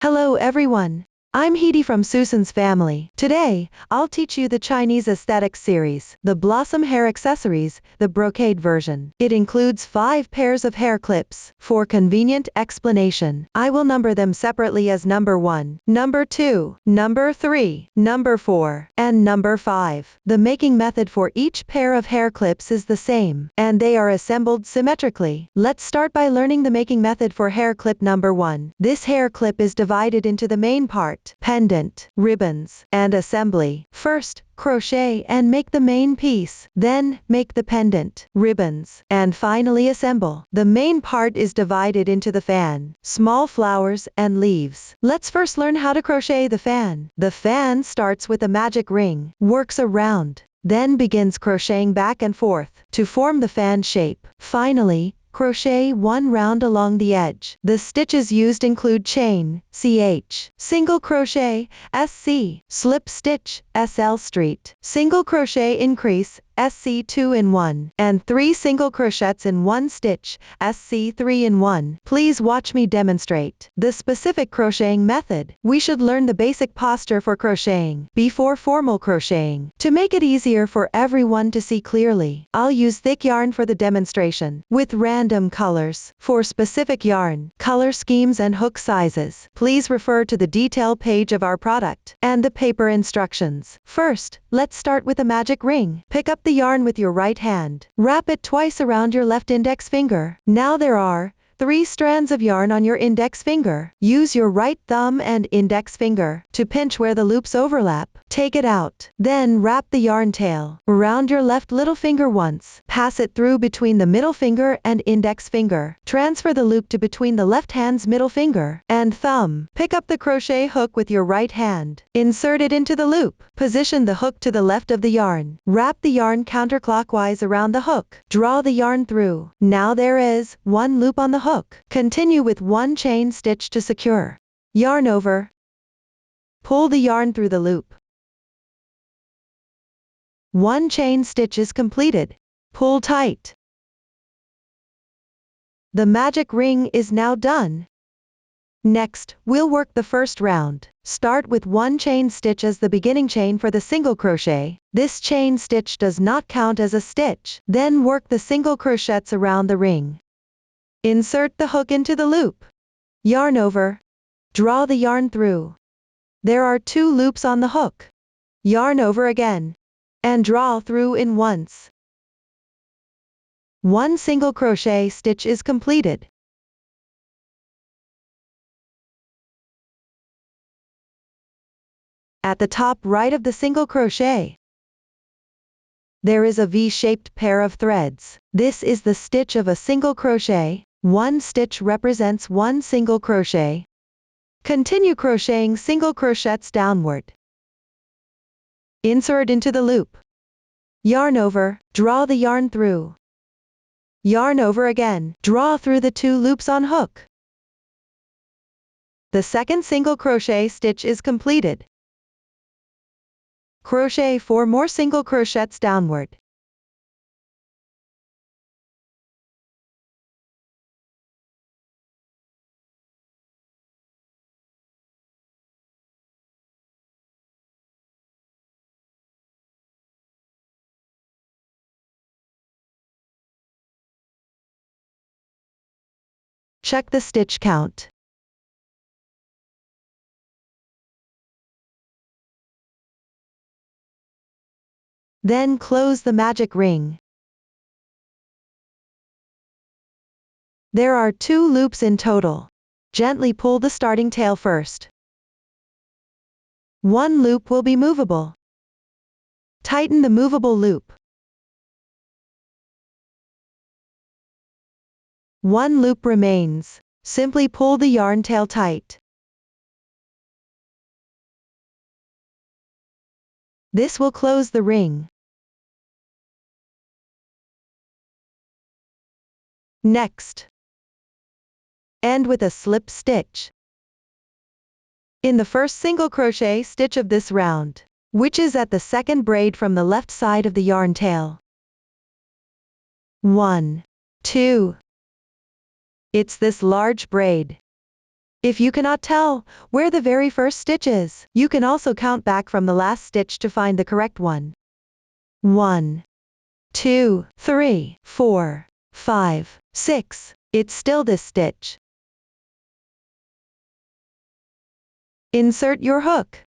Hello everyone. I'm Heidi from Susan's family. Today, I'll teach you the Chinese aesthetics series, the Blossom Hair Accessories, the brocade version. It includes 5 pairs of hair clips. For convenient explanation, I will number them separately as number 1, number 2, number 3, number 4, and number 5. The making method for each pair of hair clips is the same, and they are assembled symmetrically. Let's start by learning the making method for hair clip number 1. This hair clip is divided into the main part, pendant, ribbons, and assembly. First, crochet and make the main piece, then make the pendant, ribbons, and finally assemble. The main part is divided into the fan, small flowers, and leaves. Let's first learn how to crochet the fan. The fan starts with a magic ring, works around, then begins crocheting back and forth to form the fan shape. Finally, crochet 1 round along the edge. The stitches used include chain, CH, single crochet, SC, slip stitch, SL street, single crochet increase, SC 2 in 1, and 3 single crochets in 1 stitch, SC 3 in 1. Please watch me demonstrate the specific crocheting method. We should learn the basic posture for crocheting before formal crocheting. To make it easier for everyone to see clearly, I'll use thick yarn for the demonstration, with random colors. For specific yarn, color schemes and hook sizes, please refer to the detail page of our product and the paper instructions. First, let's start with a magic ring. Pick up the yarn with your right hand. Wrap it twice around your left index finger. Now there are 3 strands of yarn on your index finger. Use your right thumb and index finger to pinch where the loops overlap. Take it out. Then wrap the yarn tail around your left little finger once. Pass it through between the middle finger and index finger. Transfer the loop to between the left hand's middle finger and thumb. Pick up the crochet hook with your right hand. Insert it into the loop. Position the hook to the left of the yarn. Wrap the yarn counterclockwise around the hook. Draw the yarn through. Now there is 1 loop on the hook. Continue with 1 chain stitch to secure. Yarn over. Pull the yarn through the loop. 1 chain stitch is completed. Pull tight. The magic ring is now done. Next, we'll work the first round. Start with 1 chain stitch as the beginning chain for the single crochet. This chain stitch does not count as a stitch. Then work the single crochets around the ring. Insert the hook into the loop. Yarn over. Draw the yarn through. There are 2 loops on the hook. Yarn over again, and draw through in once. 1 single crochet stitch is completed. At the top right of the single crochet, there is a V-shaped pair of threads. This is the stitch of a single crochet. 1 stitch represents 1 single crochet. Continue crocheting single crochets downward. Insert into the loop. Yarn over, draw the yarn through. Yarn over again, draw through the 2 loops on hook. The second single crochet stitch is completed. Crochet 4 more single crochets downward. Check the stitch count. Then close the magic ring. There are 2 loops in total. Gently pull the starting tail first. 1 loop will be movable. Tighten the movable loop. 1 loop remains. Simply pull the yarn tail tight. This will close the ring. Next, end with a slip stitch in the first single crochet stitch of this round, which is at the second braid from the left side of the yarn tail. 1, 2. It's this large braid. If you cannot tell where the very first stitch is, you can also count back from the last stitch to find the correct one. 1, 2, 3, 4, 5, 6. It's still this stitch. Insert your hook.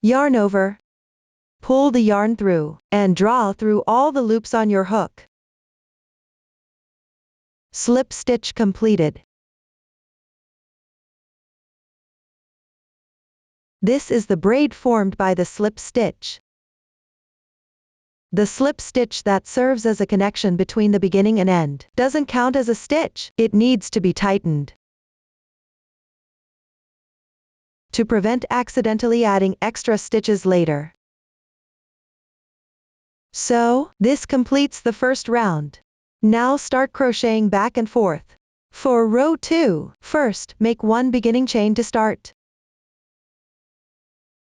Yarn over. Pull the yarn through, and draw through all the loops on your hook. Slip stitch completed. This is the braid formed by the slip stitch. The slip stitch that serves as a connection between the beginning and end doesn't count as a stitch, it needs to be tightened. To prevent accidentally adding extra stitches later. So, this completes the first round. Now start crocheting back and forth. For row 2, first, make one beginning chain to start.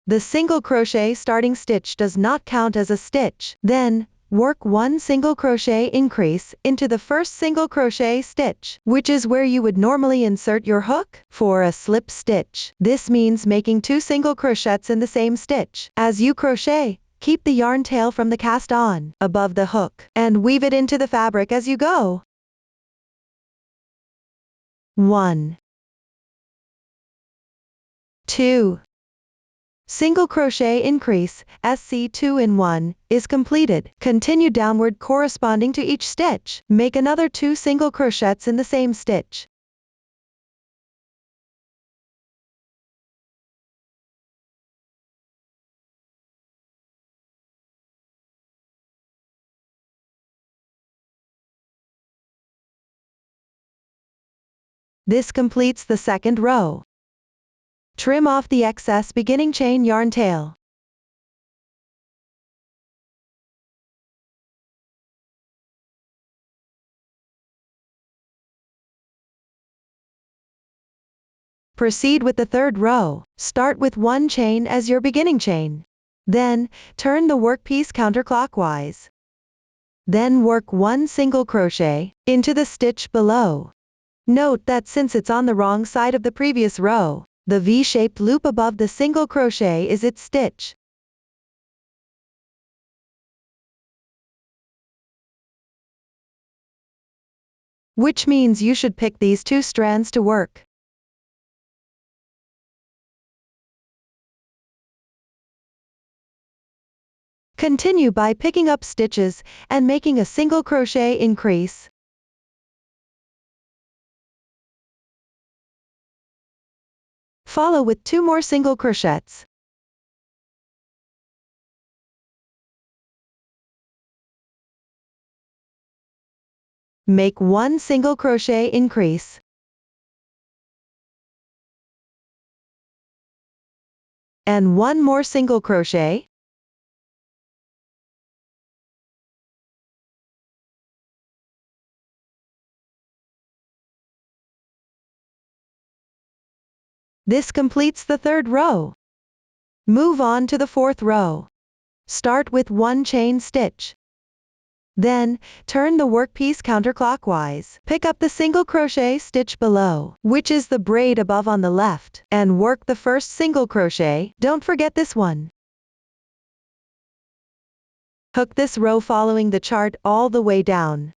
The single crochet starting stitch does not count as a stitch. Then, work one single crochet increase into the first single crochet stitch, which is where you would normally insert your hook. For a slip stitch, this means making 2 single crochets in the same stitch. As you crochet, keep the yarn tail from the cast on above the hook, and weave it into the fabric as you go. 1, 2. Single crochet increase, SC2 in 1, is completed. Continue downward corresponding to each stitch. Make another 2 single crochets in the same stitch. This completes the second row. Trim off the excess beginning chain yarn tail. Proceed with the third row. Start with 1 chain as your beginning chain. Then, turn the workpiece counterclockwise. Then work 1 single crochet into the stitch below. Note that since it's on the wrong side of the previous row, the V-shaped loop above the single crochet is its stitch. Which means you should pick these 2 strands to work. Continue by picking up stitches and making a single crochet increase. Follow with 2 more single crochets. Make 1 single crochet increase. And 1 more single crochet. This completes the third row. Move on to the fourth row. Start with 1 chain stitch. Then, turn the workpiece counterclockwise. Pick up the single crochet stitch below, which is the braid above on the left, and work the first single crochet. Don't forget this one. Hook this row following the chart all the way down.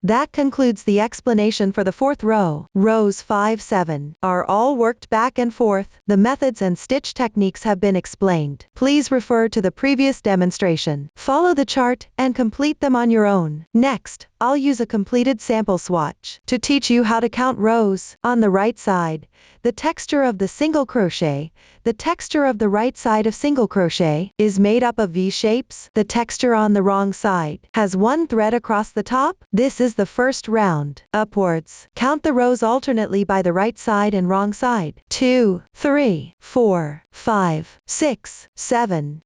That concludes the explanation for the fourth row. Rows 5, 7 are all worked back and forth. The methods and stitch techniques have been explained. Please refer to the previous demonstration. Follow the chart and complete them on your own. Next, I'll use a completed sample swatch to teach you how to count rows. On the right side, the texture of the single crochet. The texture of the right side of single crochet is made up of V shapes. The texture on the wrong side has 1 thread across the top. This is the first round. Upwards. Count the rows alternately by the right side and wrong side. 2, 3, 4, 5, 6, 7.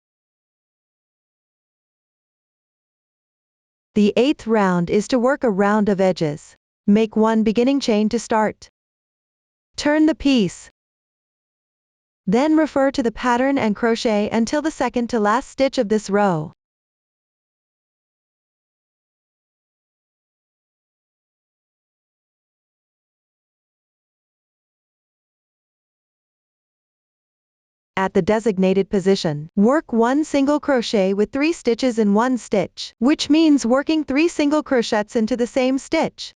The 8th round is to work a round of edges. Make 1 beginning chain to start. Turn the piece. Then refer to the pattern and crochet until the second to last stitch of this row. at the designated position. Work 1 single crochet with 3 stitches in 1 stitch, which means working 3 single crochets into the same stitch.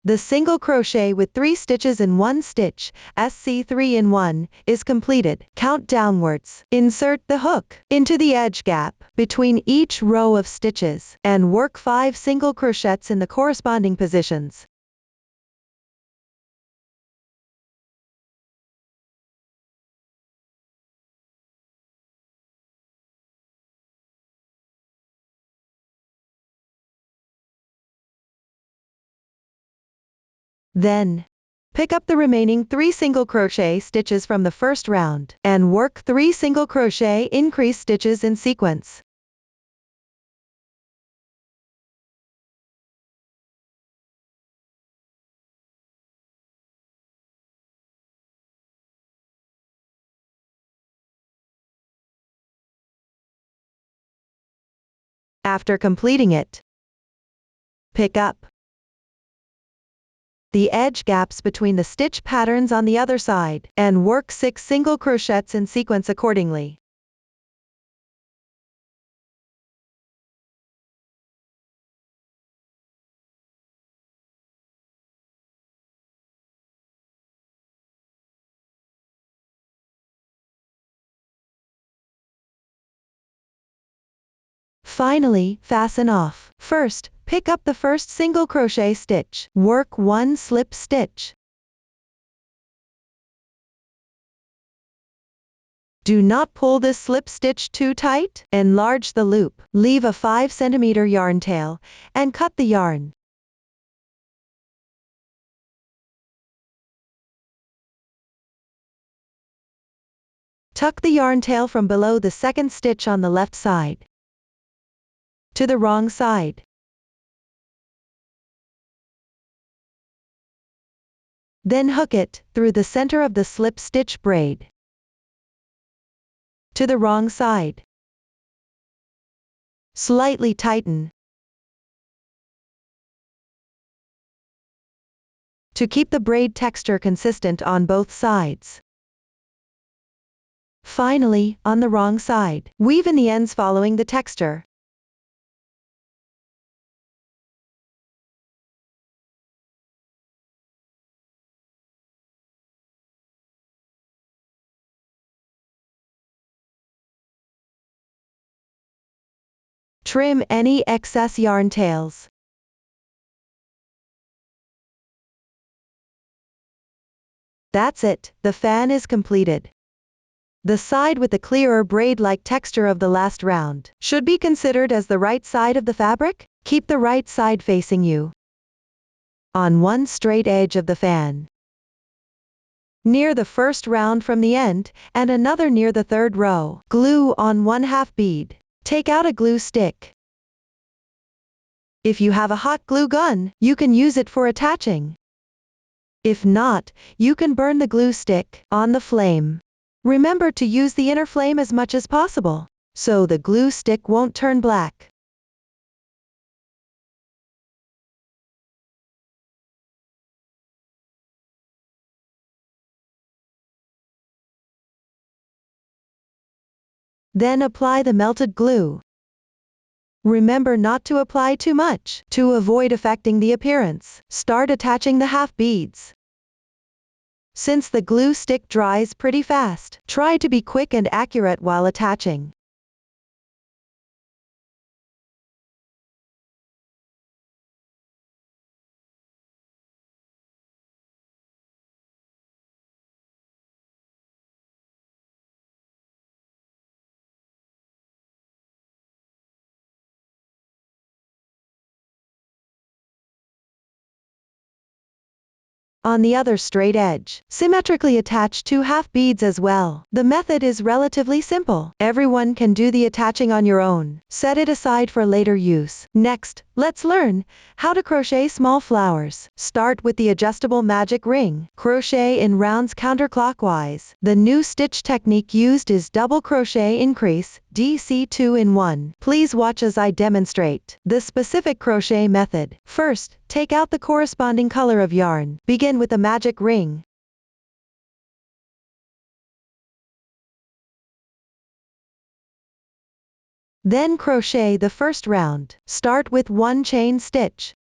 The single crochet with 3 stitches in 1 stitch, SC3 in 1, is completed. Count downwards. Insert the hook into the edge gap between each row of stitches, and work 5 single crochets in the corresponding positions. Then, pick up the remaining 3 single crochet stitches from the first round, and work 3 single crochet increase stitches in sequence. After completing it, pick up the edge gaps between the stitch patterns on the other side, and work 6 single crochets in sequence accordingly. Finally, fasten off. First, pick up the first single crochet stitch. Work 1 slip stitch. Do not pull this slip stitch too tight. Enlarge the loop. Leave a 5 cm yarn tail, and cut the yarn. Tuck the yarn tail from below the second stitch on the left side to the wrong side. Then hook it through the center of the slip stitch braid to the wrong side. Slightly tighten to keep the braid texture consistent on both sides. Finally, on the wrong side, weave in the ends following the texture. Trim any excess yarn tails. That's it, the fan is completed. The side with the clearer braid-like texture of the last round should be considered as the right side of the fabric. Keep the right side facing you on one straight edge of the fan, near the first round from the end, and another near the third row. Glue on 1/2 bead. Take out a glue stick. If you have a hot glue gun, you can use it for attaching. If not, you can burn the glue stick on the flame. Remember to use the inner flame as much as possible, so the glue stick won't turn black. Then apply the melted glue. Remember not to apply too much, to avoid affecting the appearance. Start attaching the half beads. Since the glue stick dries pretty fast, try to be quick and accurate while attaching. On the other straight edge, symmetrically attach 2 half beads as well. The method is relatively simple. Everyone can do the attaching on your own. Set it aside for later use. Next, Let's learn how to crochet small flowers. Start with the adjustable magic ring. Crochet in rounds counterclockwise. The new stitch technique used is double crochet increase, DC2 in 1. Please watch as I demonstrate the specific crochet method. First, take out the corresponding color of yarn. Begin with the magic ring. Then crochet the first round. Start with 1 chain stitch.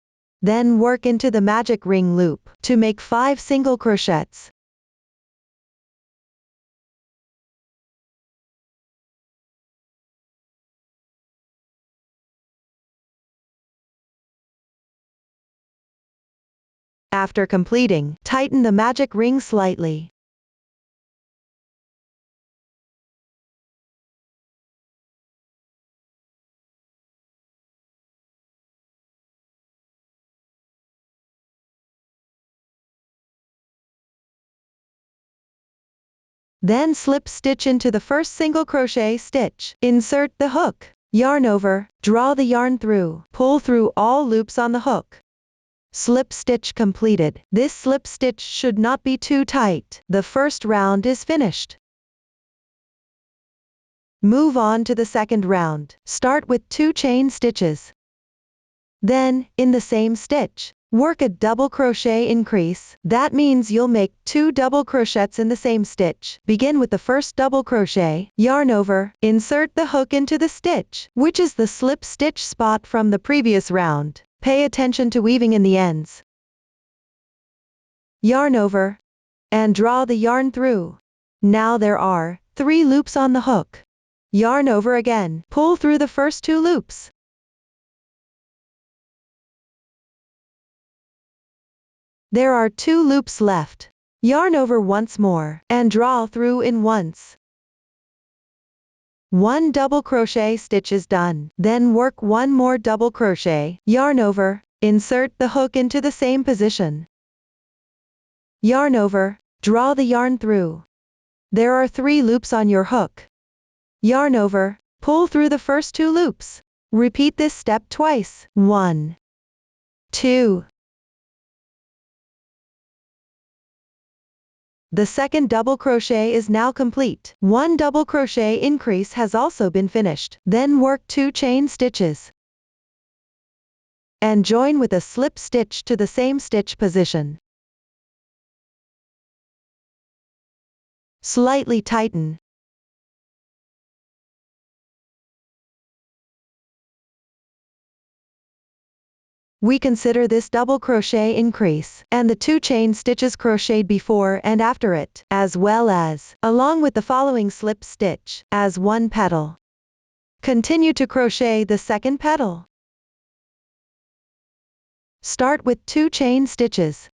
Then work into the magic ring loop to make 5 single crochets. After completing, tighten the magic ring slightly. Then slip stitch into the first single crochet stitch. Insert the hook. Yarn over, draw the yarn through, pull through all loops on the hook. Slip stitch completed. This slip stitch should not be too tight. The first round is finished. Move on to the second round. Start with 2 chain stitches. Then, in the same stitch, work a double crochet increase. That means you'll make 2 double crochets in the same stitch. Begin with the first double crochet, yarn over, insert the hook into the stitch, which is the slip stitch spot from the previous round. Pay attention to weaving in the ends. Yarn over, and draw the yarn through. Now there are 3 loops on the hook. Yarn over again, pull through the first 2 loops. There are 2 loops left. Yarn over once more, and draw through in once. 1 double crochet stitch is done. Then work 1 more double crochet, yarn over, insert the hook into the same position. Yarn over, draw the yarn through. There are 3 loops on your hook. Yarn over, pull through the first 2 loops. Repeat this step twice. 1, 2. The second double crochet is now complete. 1 double crochet increase has also been finished. Then work 2 chain stitches and join with a slip stitch to the same stitch position. Slightly tighten. We consider this double crochet increase, and the 2 chain stitches crocheted before and after it, as well as, along with the following slip stitch, as 1 petal. Continue to crochet the second petal. Start with 2 chain stitches.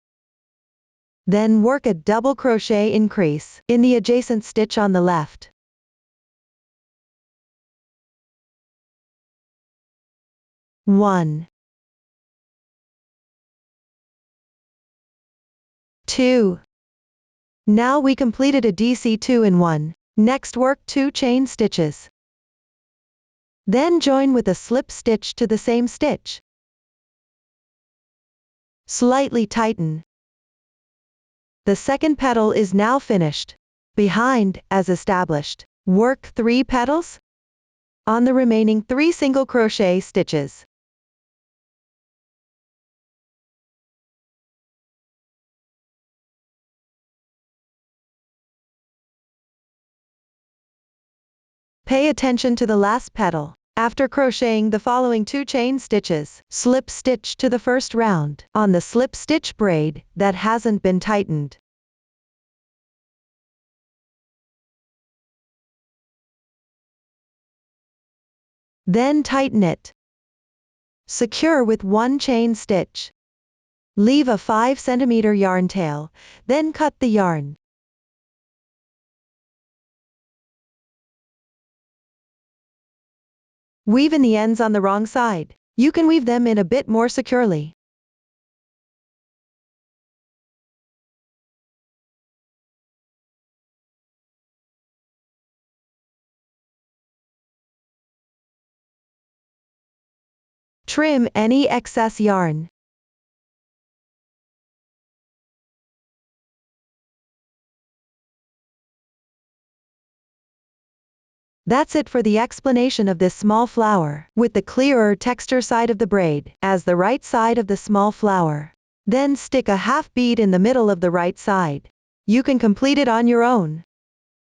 Then work a double crochet increase in the adjacent stitch on the left. One, 2. Now we completed a DC2 in 1. Next work 2 chain stitches. Then join with a slip stitch to the same stitch. Slightly tighten. The second petal is now finished. Behind, as established, work 3 petals on the remaining 3 single crochet stitches. Pay attention to the last petal. After crocheting the following 2 chain stitches, slip stitch to the first round on the slip stitch braid that hasn't been tightened. Then tighten it. Secure with 1 chain stitch. Leave a 5 cm yarn tail, then cut the yarn. Weave in the ends on the wrong side. You can weave them in a bit more securely. Trim any excess yarn. That's it for the explanation of this small flower, with the clearer texture side of the braid, as the right side of the small flower. Then stick a half bead in the middle of the right side. You can complete it on your own.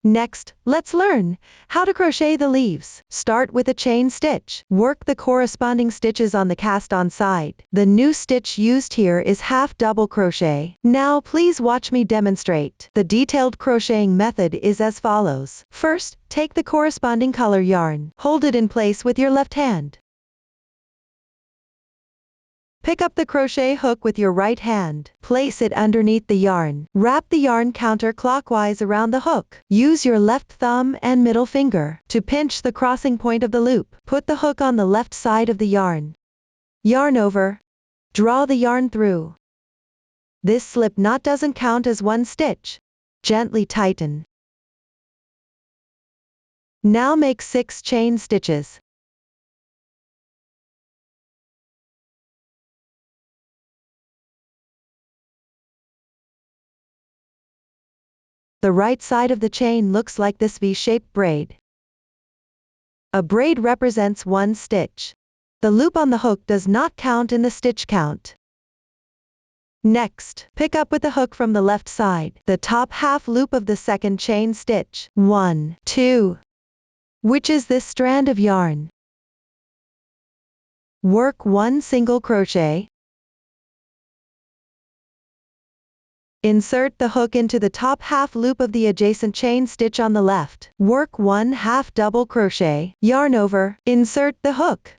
Next, let's learn how to crochet the leaves. Start with a chain stitch. Work the corresponding stitches on the cast-on side. The new stitch used here is half double crochet. Now please watch me demonstrate. The detailed crocheting method is as follows. First, take the corresponding color yarn. Hold it in place with your left hand. Pick up the crochet hook with your right hand. Place it underneath the yarn. Wrap the yarn counterclockwise around the hook. Use your left thumb and middle finger to pinch the crossing point of the loop. Put the hook on the left side of the yarn. Yarn over. Draw the yarn through. This slip knot doesn't count as one stitch. Gently tighten. Now make 6 chain stitches. The right side of the chain looks like this V-shaped braid. A braid represents 1 stitch. The loop on the hook does not count in the stitch count. Next, pick up with the hook from the left side, the top half loop of the second chain stitch, 1, 2, which is this strand of yarn. Work 1 single crochet. Insert the hook into the top half loop of the adjacent chain stitch on the left. Work 1 half double crochet. Yarn over. Insert the hook.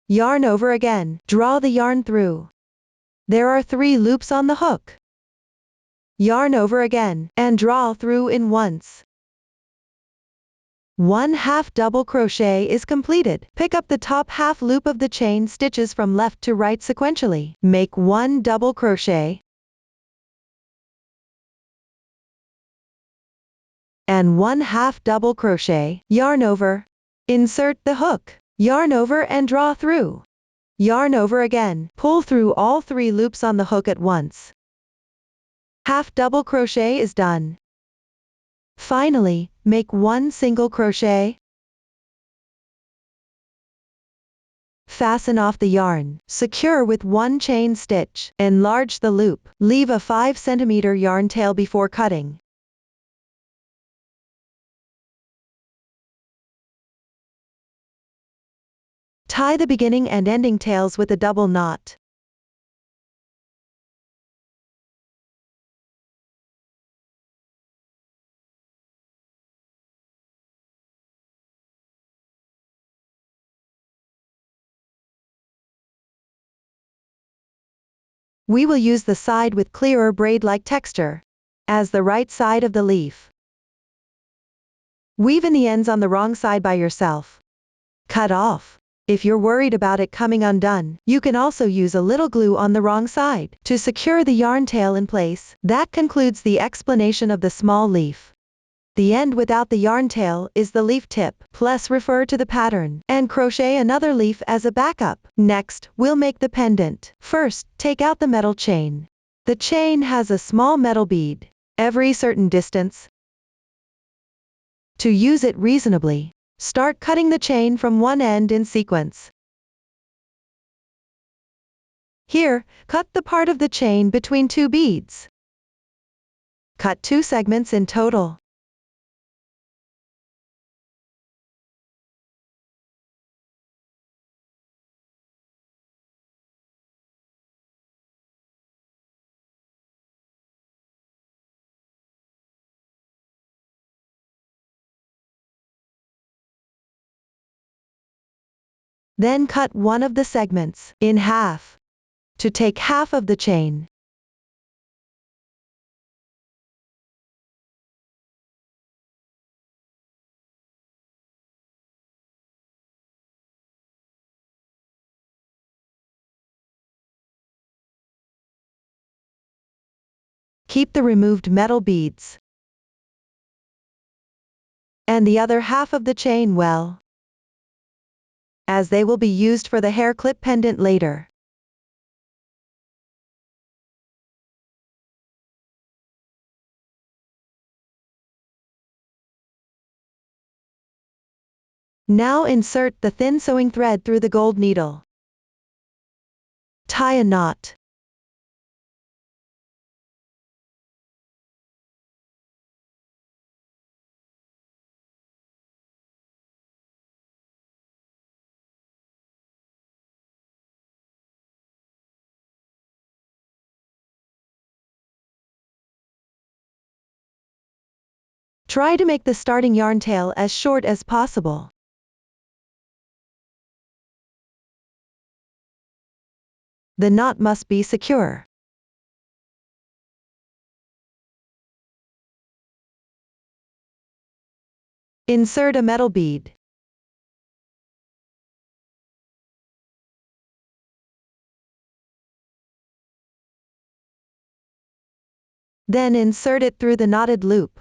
Yarn over again. Draw the yarn through. There are 3 loops on the hook. Yarn over again, and draw through in once. 1 half double crochet is completed. Pick up the top half loop of the chain stitches from left to right sequentially. Make 1 double crochet and 1 half double crochet. Yarn over. Insert the hook. Yarn over and draw through. Yarn over again. Pull through all 3 loops on the hook at once. Half double crochet is done. Finally, make 1 single crochet. Fasten off the yarn. Secure with 1 chain stitch. Enlarge the loop. Leave a 5 cm yarn tail before cutting. Tie the beginning and ending tails with a double knot. We will use the side with clearer braid-like texture as the right side of the leaf. Weave in the ends on the wrong side by yourself. Cut off. If you're worried about it coming undone, you can also use a little glue on the wrong side to secure the yarn tail in place. That concludes the explanation of the small leaf. The end without the yarn tail is the leaf tip. Plus refer to the pattern and crochet another leaf as a backup. Next, we'll make the pendant. First, take out the metal chain. The chain has a small metal bead every certain distance. To use it reasonably, start cutting the chain from one end in sequence. Here, cut the part of the chain between 2 beads. Cut 2 segments in total. Then cut one of the segments in half to take half of the chain. Keep the removed metal beads and the other half of the chain well. as they will be used for the hair clip pendant later. Now insert the thin sewing thread through the gold needle. Tie a knot. Try to make the starting yarn tail as short as possible. The knot must be secure. Insert a metal bead. Then insert it through the knotted loop.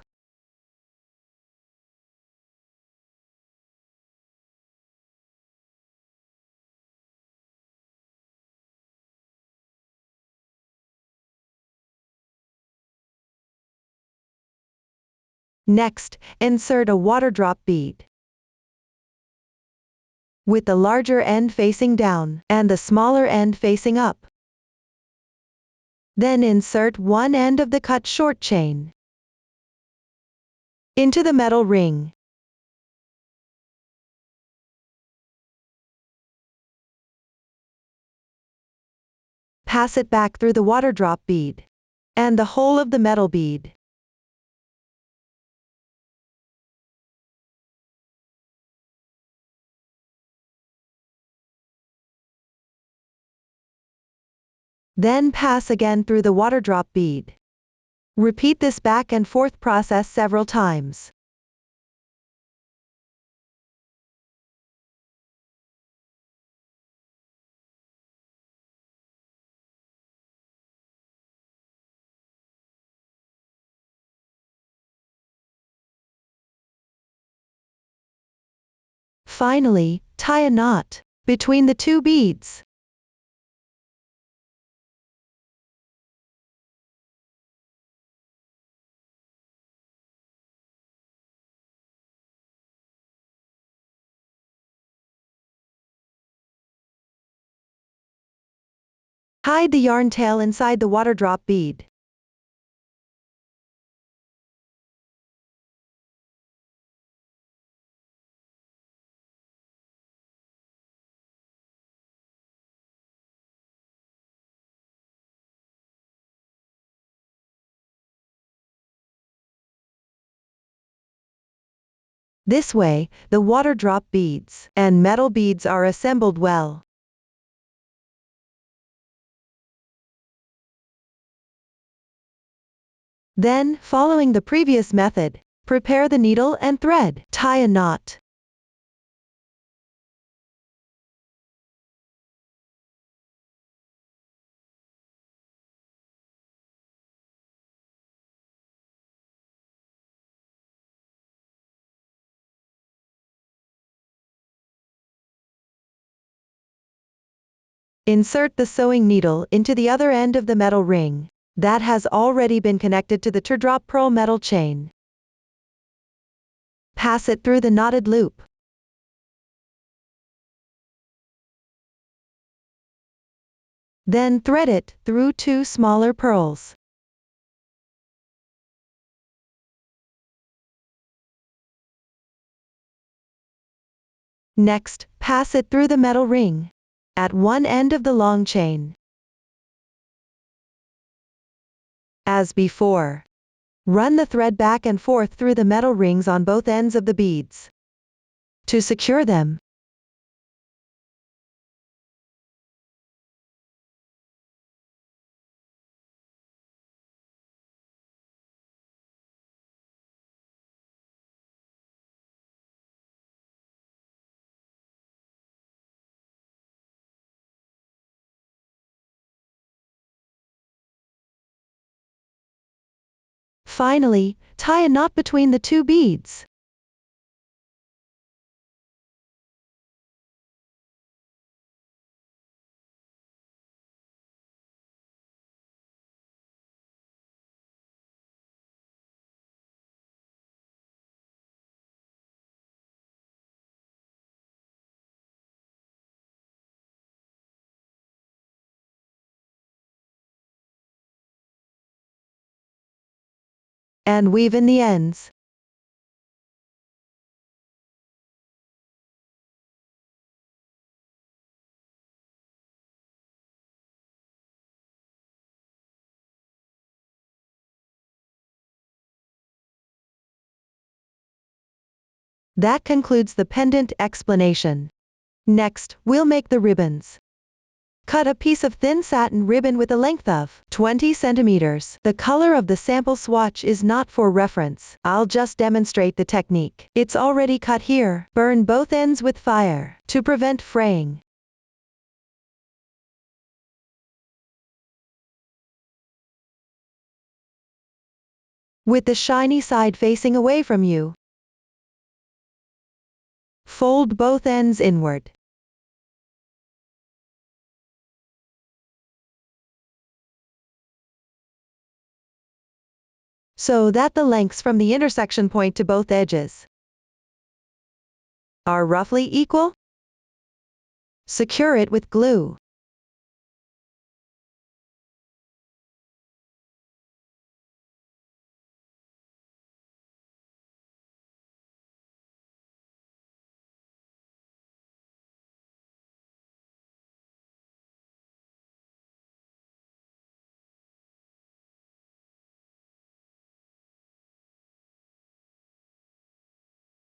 Next, insert a water drop bead, with the larger end facing down and the smaller end facing up. Then insert one end of the cut short chain into the metal ring. Pass it back through the water drop bead and the whole of the metal bead. Then pass again through the water drop bead. Repeat this back and forth process several times. Finally, tie a knot between the two beads. Hide the yarn tail inside the water drop bead. This way, the water drop beads and metal beads are assembled well. Then, following the previous method, prepare the needle and thread. Tie a knot. Insert the sewing needle into the other end of the metal ring that has already been connected to the teardrop pearl metal chain. Pass it through the knotted loop. Then thread it through two smaller pearls. Next, pass it through the metal ring at one end of the long chain. As before, run the thread back and forth through the metal rings on both ends of the beads to secure them. Finally, tie a knot between the two beads. and weave in the ends. That concludes the pendant explanation. Next, we'll make the ribbons. Cut a piece of thin satin ribbon with a length of 20 centimeters. The color of the sample swatch is not for reference. I'll just demonstrate the technique. It's already cut here. Burn both ends with fire to prevent fraying. With the shiny side facing away from you, fold both ends inward. So that the lengths from the intersection point to both edges are roughly equal. Secure it with glue.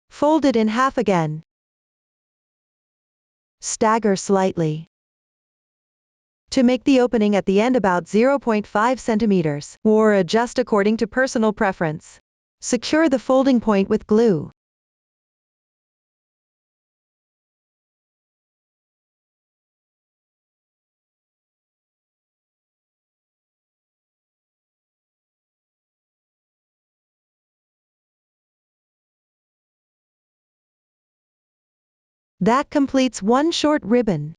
Fold it in half again. Stagger slightly to make the opening at the end about 0.5 centimeters, or adjust according to personal preference. Secure the folding point with glue. That completes one short ribbon.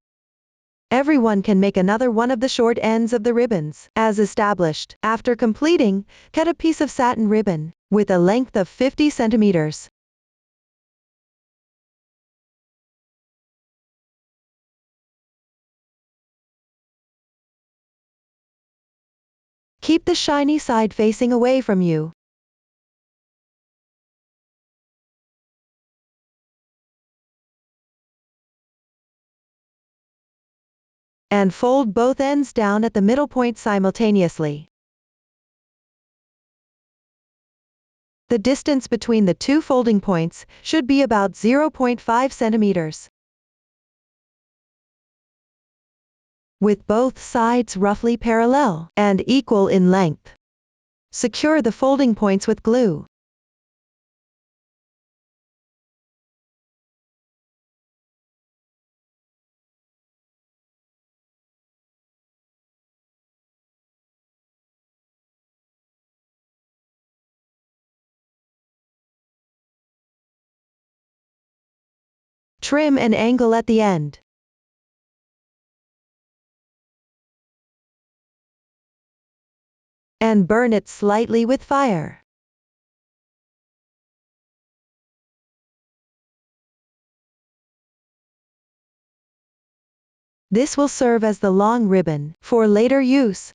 Everyone can make another one of the short ends of the ribbons, as established. After completing, cut a piece of satin ribbon, with a length of 50 centimeters. Keep the shiny side facing away from you. And fold both ends down at the middle point simultaneously. The distance between the two folding points should be about 0.5 centimeters. With both sides roughly parallel and equal in length. Secure the folding points with glue. Trim and angle at the end. And burn it slightly with fire. This will serve as the long ribbon for later use.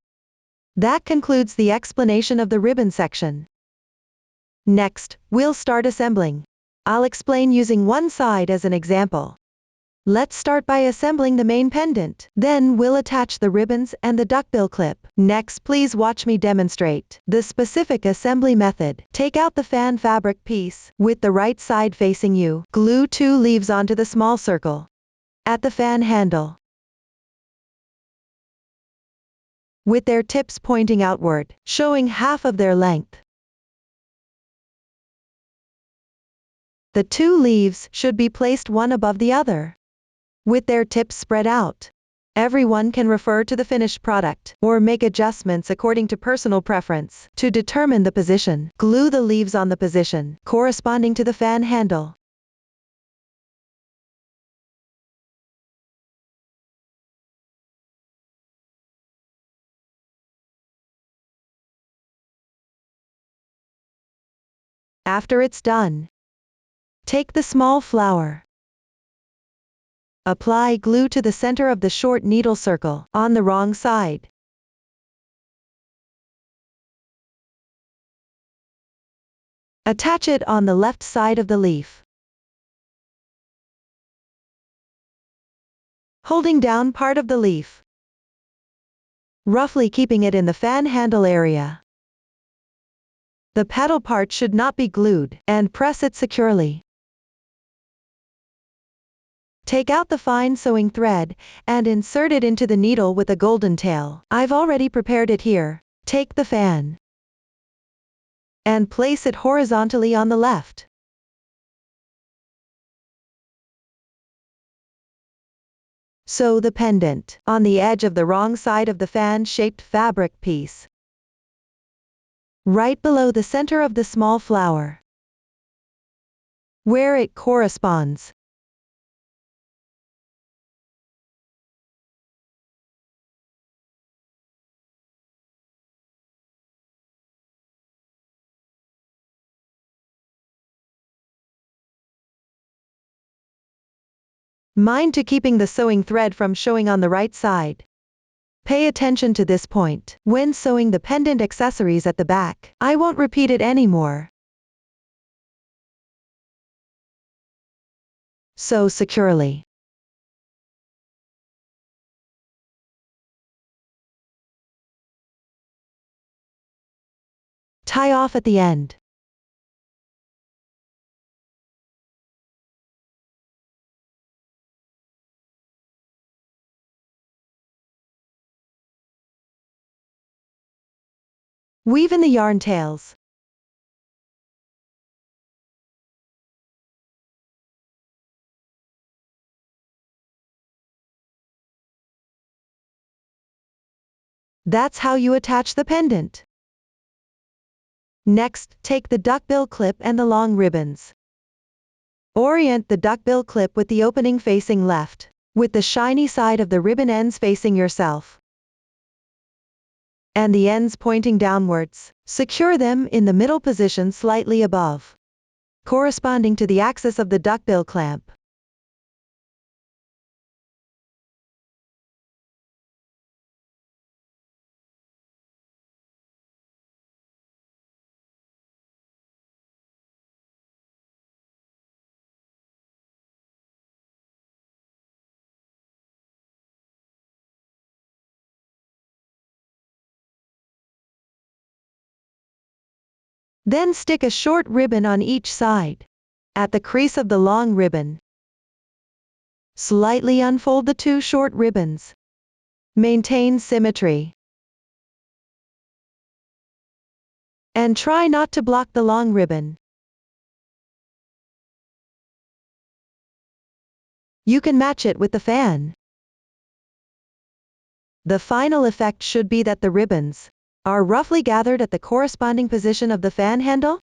That concludes the explanation of the ribbon section. Next, we'll start assembling. I'll explain using one side as an example. Let's start by assembling the main pendant. Then we'll attach the ribbons and the duckbill clip. Next, please watch me demonstrate the specific assembly method. Take out the fan fabric piece with the right side facing you. Glue 2 leaves onto the small circle at the fan handle, with their tips pointing outward, showing half of their length. The 2 leaves should be placed one above the other, with their tips spread out. Everyone can refer to the finished product, or make adjustments according to personal preference. To determine the position, glue the leaves on the position corresponding to the fan handle. After it's done, take the small flower. Apply glue to the center of the short needle circle on the wrong side. Attach it on the left side of the leaf. Holding down part of the leaf, roughly keeping it in the fan handle area. The petal part should not be glued, and press it securely. Take out the fine sewing thread, and insert it into the needle with a golden tail. I've already prepared it here. Take the fan and place it horizontally on the left. Sew the pendant on the edge of the wrong side of the fan-shaped fabric piece, right below the center of the small flower, where it corresponds. Mind to keeping the sewing thread from showing on the right side. Pay attention to this point when sewing the pendant accessories at the back. I won't repeat it anymore. Sew securely. Tie off at the end. Weave in the yarn tails. That's how you attach the pendant. Next, take the duckbill clip and the long ribbons. Orient the duckbill clip with the opening facing left, with the shiny side of the ribbon ends facing yourself, and the ends pointing downwards. Secure them in the middle position slightly above, corresponding to the axis of the duckbill clamp. Then stick a short ribbon on each side. At the crease of the long ribbon, slightly unfold the two short ribbons. Maintain symmetry, and try not to block the long ribbon. You can match it with the fan. The final effect should be that the ribbons are roughly gathered at the corresponding position of the fan handle,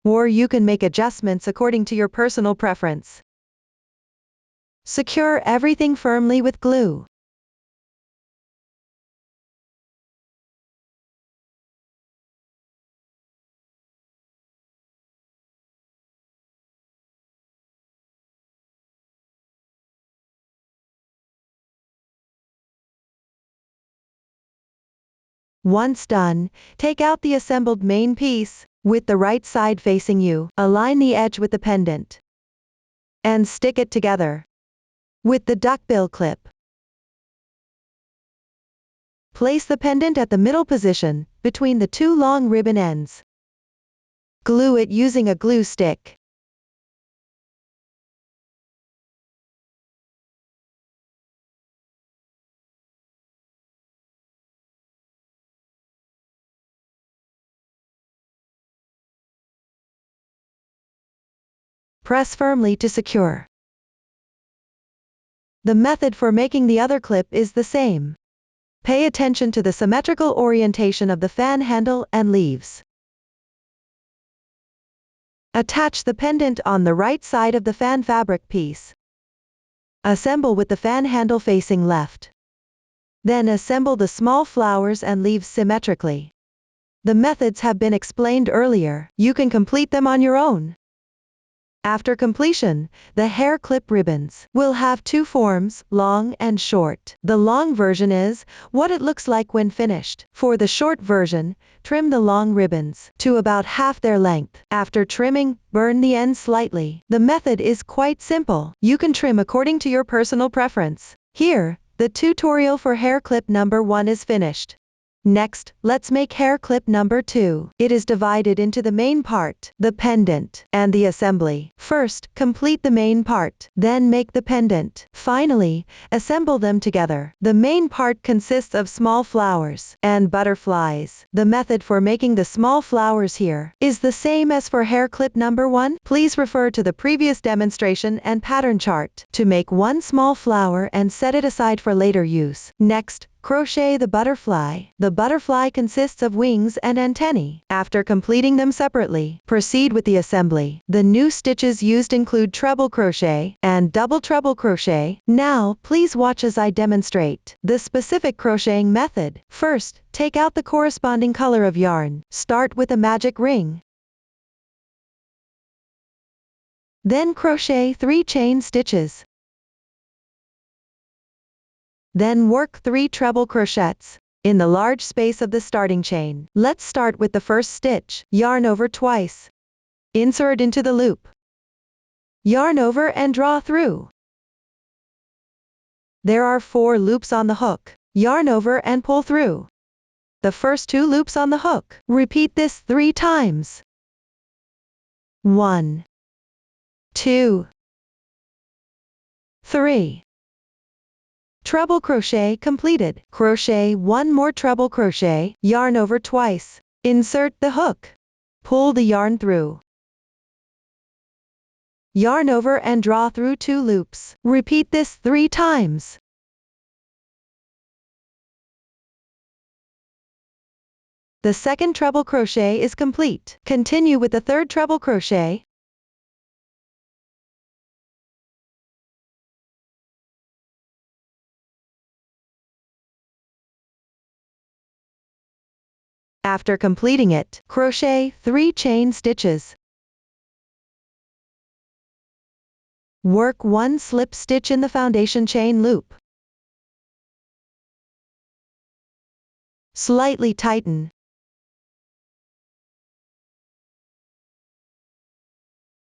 or you can make adjustments according to your personal preference. Secure everything firmly with glue. Once done, take out the assembled main piece, with the right side facing you. Align the edge with the pendant, and stick it together with the duckbill clip. Place the pendant at the middle position, between the two long ribbon ends. Glue it using a glue stick. Press firmly to secure. The method for making the other clip is the same. Pay attention to the symmetrical orientation of the fan handle and leaves. Attach the pendant on the right side of the fan fabric piece. Assemble with the fan handle facing left. Then assemble the small flowers and leaves symmetrically. The methods have been explained earlier. You can complete them on your own. After completion, the hair clip ribbons will have two forms, long and short. The long version is what it looks like when finished. For the short version, trim the long ribbons to about half their length. After trimming, burn the ends slightly. The method is quite simple. You can trim according to your personal preference. Here, the tutorial for hair clip number 1 is finished. Next, let's make hair clip number 2. It is divided into the main part, the pendant, and the assembly. First, complete the main part, then make the pendant. Finally, assemble them together. The main part consists of small flowers and butterflies. The method for making the small flowers here is the same as for hair clip number 1. Please refer to the previous demonstration and pattern chart to make one small flower and set it aside for later use. Next, crochet the butterfly. The butterfly consists of wings and antennae. After completing them separately, proceed with the assembly. The new stitches used include treble crochet and double treble crochet. Now, please watch as I demonstrate the specific crocheting method. First, take out the corresponding color of yarn. Start with a magic ring. Then crochet 3 chain stitches. Then work 3 treble crochets in the large space of the starting chain. Let's start with the first stitch. Yarn over twice. Insert into the loop. Yarn over and draw through. There are 4 loops on the hook. Yarn over and pull through the first 2 loops on the hook. Repeat this 3 times. 1, 2, 3. Treble crochet completed. Crochet 1 more treble crochet, yarn over twice. Insert the hook. Pull the yarn through. Yarn over and draw through 2 loops. Repeat this 3 times. The second treble crochet is complete. Continue with the third treble crochet. After completing it, crochet 3 chain stitches. Work 1 slip stitch in the foundation chain loop. Slightly tighten.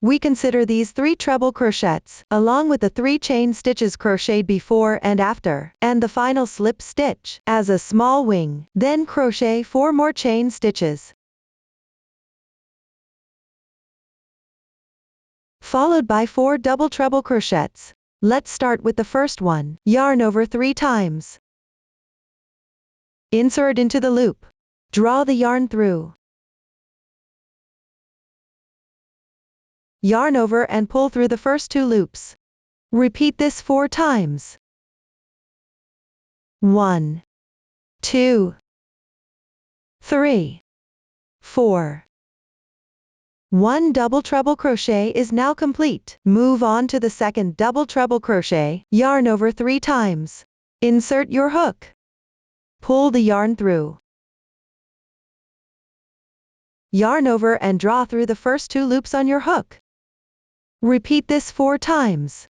We consider these 3 treble crochets, along with the 3 chain stitches crocheted before and after, and the final slip stitch, as a small wing. Then crochet 4 more chain stitches, followed by 4 double treble crochets. Let's start with the first one. Yarn over 3 times. Insert into the loop. Draw the yarn through. Yarn over and pull through the first 2 loops. Repeat this 4 times. 1, 2, 3, 4. 1 double treble crochet is now complete. Move on to the second double treble crochet. Yarn over 3 times. Insert your hook. Pull the yarn through. Yarn over and draw through the first 2 loops on your hook. Repeat this 4 times.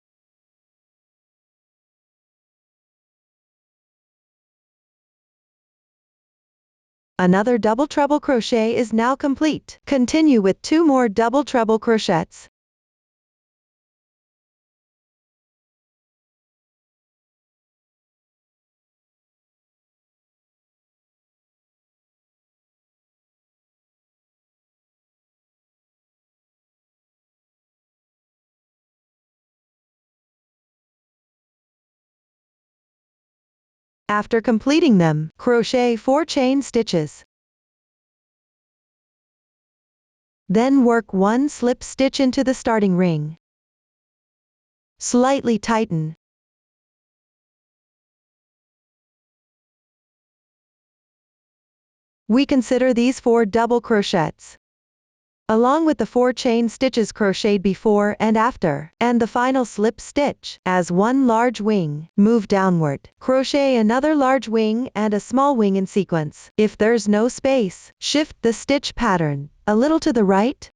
Another double treble crochet is now complete. Continue with 2 more double treble crochets. After completing them, crochet 4 chain stitches. Then work 1 slip stitch into the starting ring. Slightly tighten. We consider these 4 double crochets, along with the 4 chain stitches crocheted before and after, and the final slip stitch, as one large wing. Move downward. Crochet another large wing and a small wing in sequence. If there's no space, shift the stitch pattern a little to the right.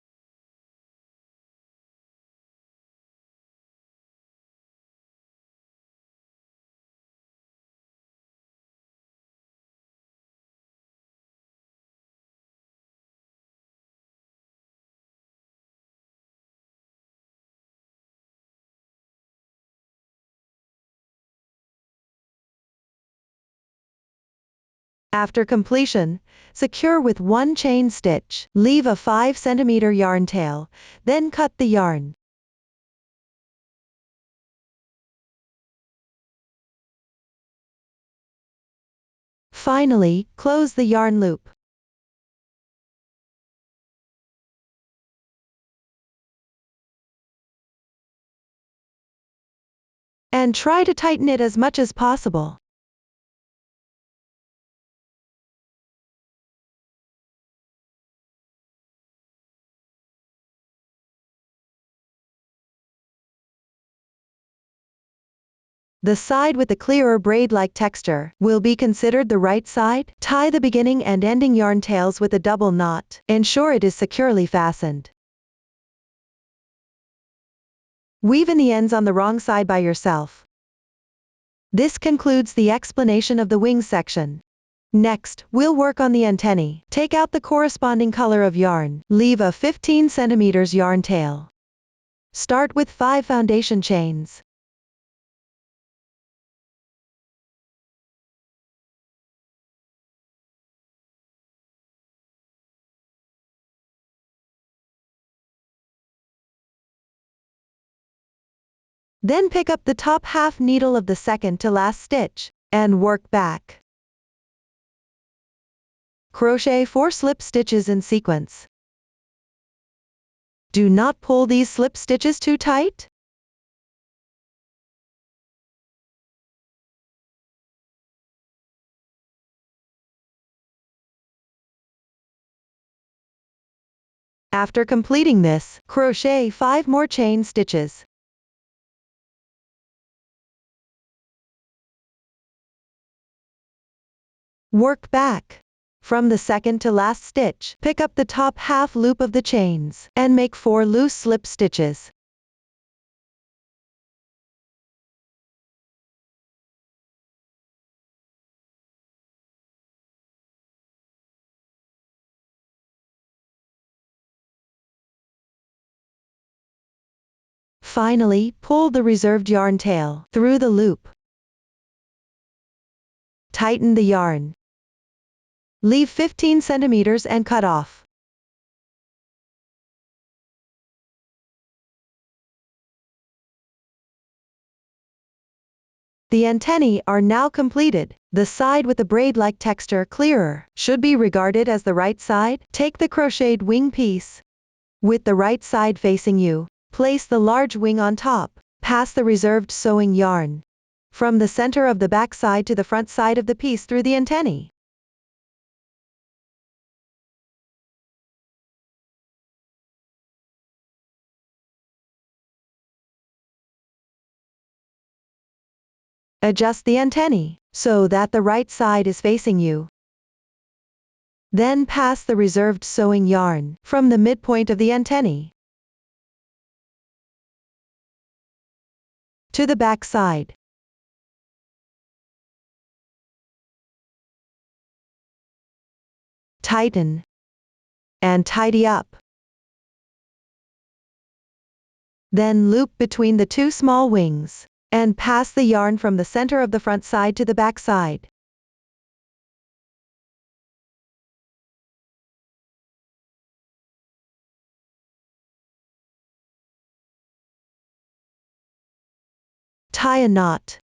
After completion, secure with one chain stitch. Leave a 5 cm yarn tail, then cut the yarn. Finally, close the yarn loop. And try to tighten it as much as possible. The side with the clearer braid-like texture will be considered the right side. Tie the beginning and ending yarn tails with a double knot. Ensure it is securely fastened. Weave in the ends on the wrong side by yourself. This concludes the explanation of the wings section. Next, we'll work on the antennae. Take out the corresponding color of yarn. Leave a 15 cm yarn tail. Start with 5 foundation chains. Then pick up the top half needle of the second to last stitch, and work back. Crochet 4 slip stitches in sequence. Do not pull these slip stitches too tight. After completing this, crochet 5 more chain stitches. Work back. From the second to last stitch, pick up the top half loop of the chains, and make 4 loose slip stitches. Finally, pull the reserved yarn tail through the loop. Tighten the yarn. Leave 15 cm and cut off. The antennae are now completed. The side with the braid-like texture clearer should be regarded as the right side. Take the crocheted wing piece. With the right side facing you, place the large wing on top. Pass the reserved sewing yarn from the center of the back side to the front side of the piece through the antennae. Adjust the antennae so that the right side is facing you. Then pass the reserved sewing yarn from the midpoint of the antennae to the back side. Tighten and tidy up. Then loop between the 2 small wings and pass the yarn from the center of the front side to the back side. Tie a knot.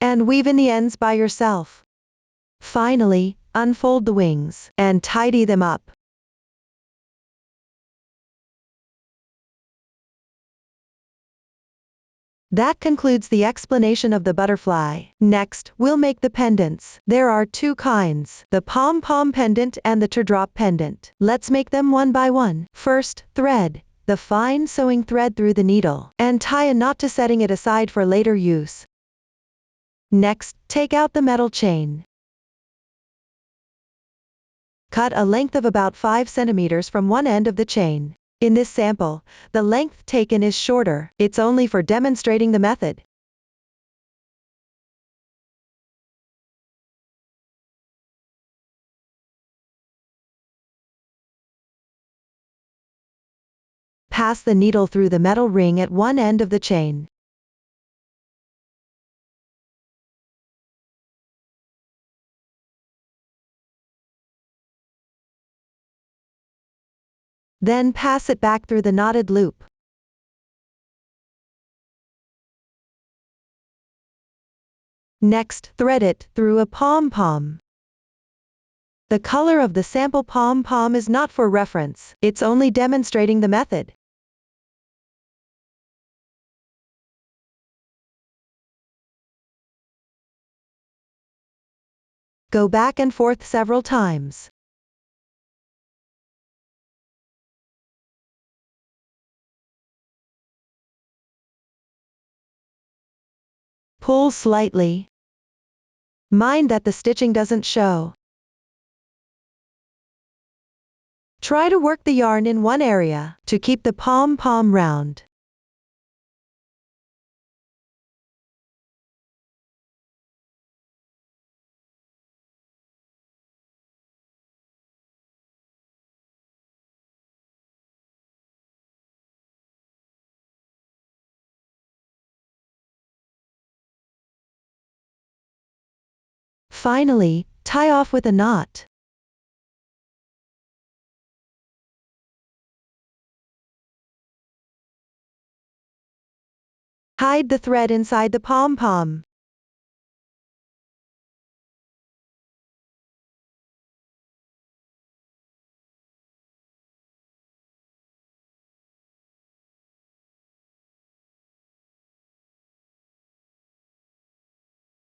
And weave in the ends by yourself. Finally, unfold the wings and tidy them up. That concludes the explanation of the butterfly. Next, we'll make the pendants. There are 2 kinds, the pom-pom pendant and the teardrop pendant. Let's make them one by one. First, thread the fine sewing thread through the needle and tie a knot to setting it aside for later use. Next, take out the metal chain. Cut a length of about 5 cm from one end of the chain. In this sample, the length taken is shorter. It's only for demonstrating the method. pass the needle through the metal ring at one end of the chain. Then pass it back through the knotted loop. Next, thread it through a pom-pom. The color of the sample pom-pom is not for reference, it's only demonstrating the method. Go back and forth several times. Pull slightly. Mind that the stitching doesn't show. Try to work the yarn in one area, to keep the pom-pom round. Finally, tie off with a knot. Hide the thread inside the pom-pom.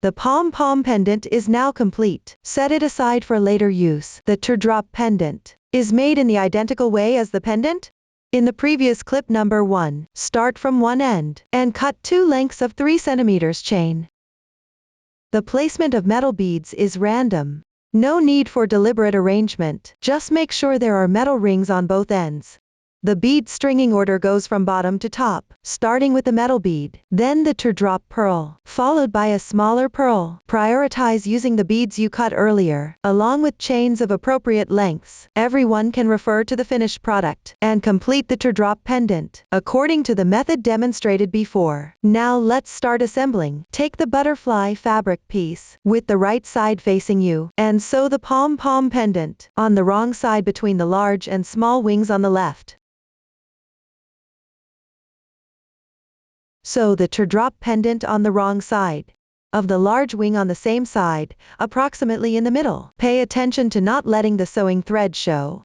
The pom-pom pendant is now complete. Set it aside for later use. The teardrop pendant is made in the identical way as the pendant. In the previous clip number 1, start from one end and cut 2 lengths of 3 cm chain. The placement of metal beads is random. No need for deliberate arrangement, just make sure there are metal rings on both ends. The bead stringing order goes from bottom to top, starting with the metal bead, then the teardrop pearl, followed by a smaller pearl. Prioritize using the beads you cut earlier, along with chains of appropriate lengths. Everyone can refer to the finished product and complete the teardrop pendant, according to the method demonstrated before. Now let's start assembling. Take the butterfly fabric piece, with the right side facing you, and sew the pom-pom pendant, on the wrong side between the large and small wings on the left. Sew the teardrop pendant on the wrong side of the large wing on the same side, approximately in the middle. Pay attention to not letting the sewing thread show.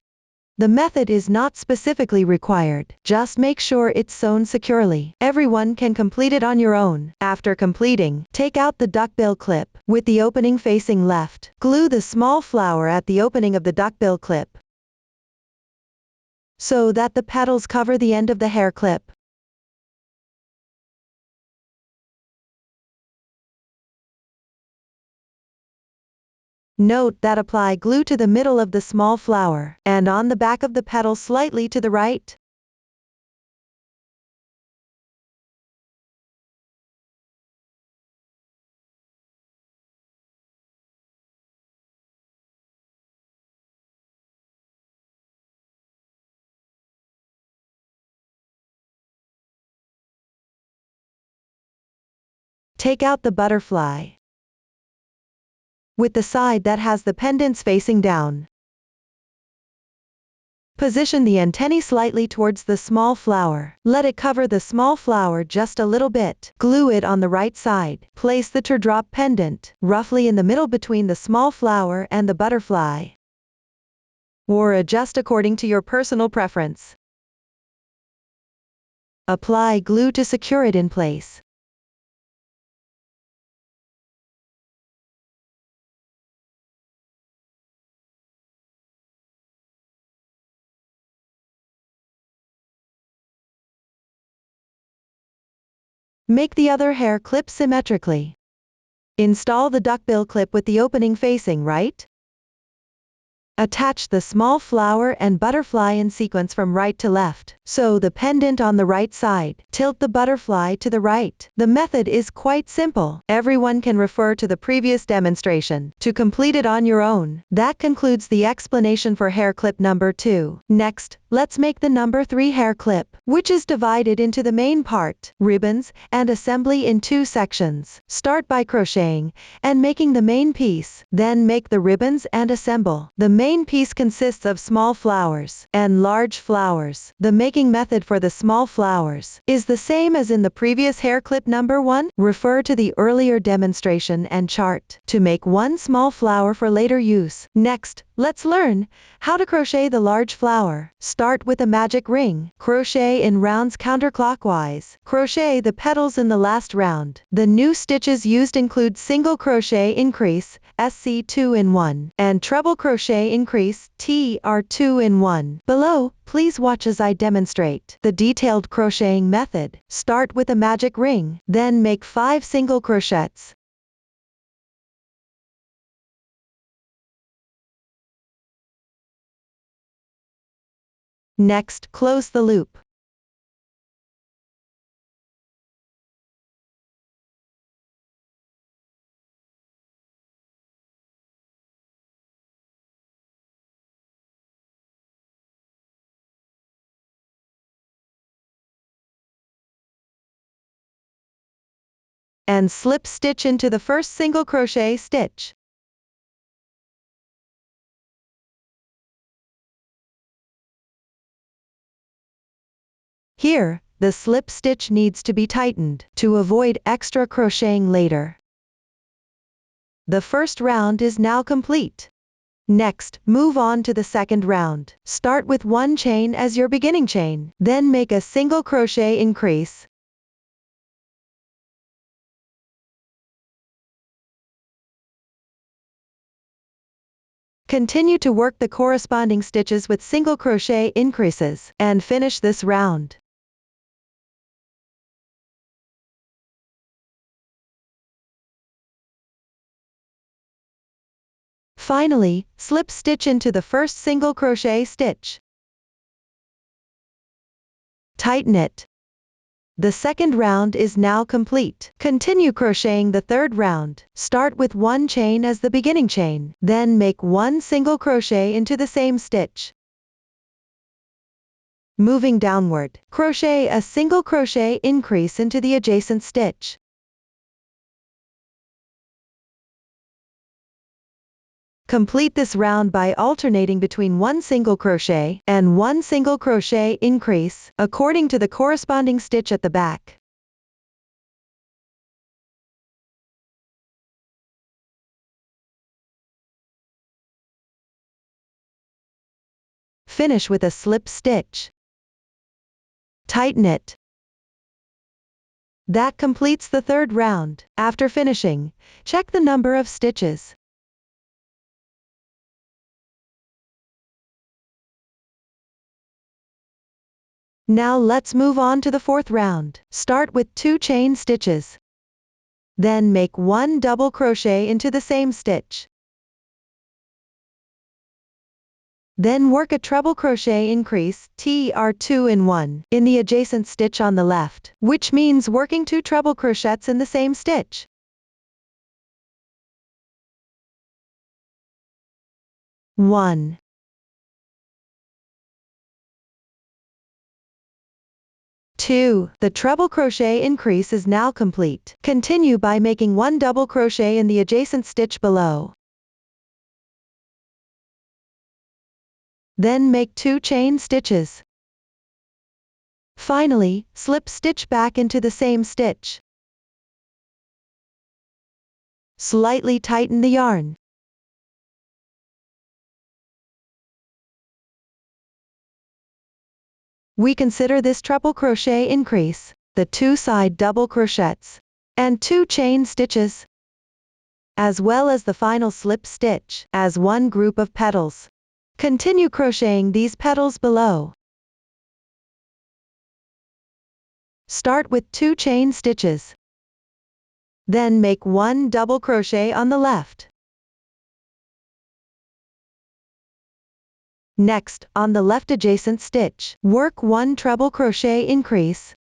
The method is not specifically required, just make sure it's sewn securely. Everyone can complete it on your own. After completing, take out the duckbill clip, with the opening facing left. Glue the small flower at the opening of the duckbill clip, so that the petals cover the end of the hair clip. Note that apply glue to the middle of the small flower, and on the back of the petal slightly to the right. Take out the butterfly, with the side that has the pendants facing down. Position the antennae slightly towards the small flower. Let it cover the small flower just a little bit. Glue it on the right side. Place the teardrop pendant roughly in the middle between the small flower and the butterfly, or adjust according to your personal preference. Apply glue to secure it in place. Make the other hair clip symmetrically. Install the duckbill clip with the opening facing right. Attach the small flower and butterfly in sequence from right to left. Sew the pendant on the right side. Tilt the butterfly to the right. The method is quite simple. Everyone can refer to the previous demonstration to complete it on your own. That concludes the explanation for hair clip number 2. Next, let's make the number 3 hair clip, which is divided into the main part, ribbons, and assembly in 2 sections. Start by crocheting and making the main piece. Then make the ribbons and assemble. The main piece consists of small flowers and large flowers. The making method for the small flowers is the same as in the previous hair clip number 1. Refer to the earlier demonstration and chart to make one small flower for later use. Next, let's learn how to crochet the large flower. Start with a magic ring. Crochet in rounds counterclockwise. Crochet the petals in the last round. The new stitches used include single crochet increase, SC2 in 1, and treble crochet increase, TR2 in 1. Below, please watch as I demonstrate the detailed crocheting method. Start with a magic ring, then make 5 single crochets. Next, close the loop. And slip stitch into the first single crochet stitch. Here, the slip stitch needs to be tightened to avoid extra crocheting later. The first round is now complete. Next, move on to the second round. Start with 1 chain as your beginning chain, then make a single crochet increase. Continue to work the corresponding stitches with single crochet increases, and finish this round. Finally, slip stitch into the first single crochet stitch. Tighten it. The second round is now complete. Continue crocheting the third round. Start with 1 chain as the beginning chain, then make 1 single crochet into the same stitch. Moving downward, crochet a single crochet increase into the adjacent stitch. Complete this round by alternating between 1 single crochet and 1 single crochet increase, according to the corresponding stitch at the back. Finish with a slip stitch. Tighten it. That completes the third round. After finishing, check the number of stitches. Now let's move on to the fourth round. Start with 2 chain stitches. Then make 1 double crochet into the same stitch. Then work a treble crochet increase, TR2 in 1, in the adjacent stitch on the left, which means working 2 treble crochets in the same stitch. One. 2. The treble crochet increase is now complete. Continue by making 1 double crochet in the adjacent stitch below. Then make 2 chain stitches. Finally, slip stitch back into the same stitch. Slightly tighten the yarn. We consider this treble crochet increase, the 2 side double crochets, and 2 chain stitches, as well as the final slip stitch, as one group of petals. Continue crocheting these petals below. Start with 2 chain stitches. Then make 1 double crochet on the left. Next, on the left adjacent stitch, work 1 treble crochet increase.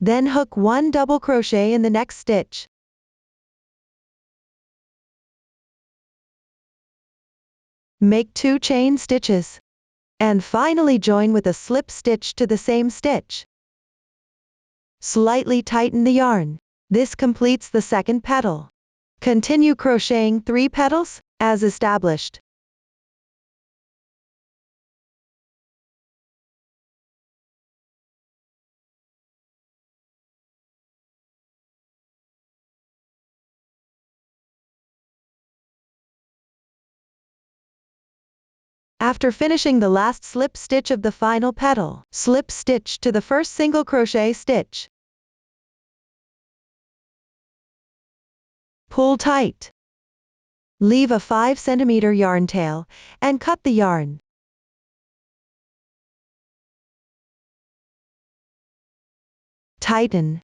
Then hook 1 double crochet in the next stitch. Make 2 chain stitches. And finally join with a slip stitch to the same stitch. Slightly tighten the yarn. This completes the second petal. Continue crocheting 3 petals, as established. After finishing the last slip stitch of the final petal, slip stitch to the first single crochet stitch. Pull tight. Leave a 5 cm yarn tail, and cut the yarn. Tighten.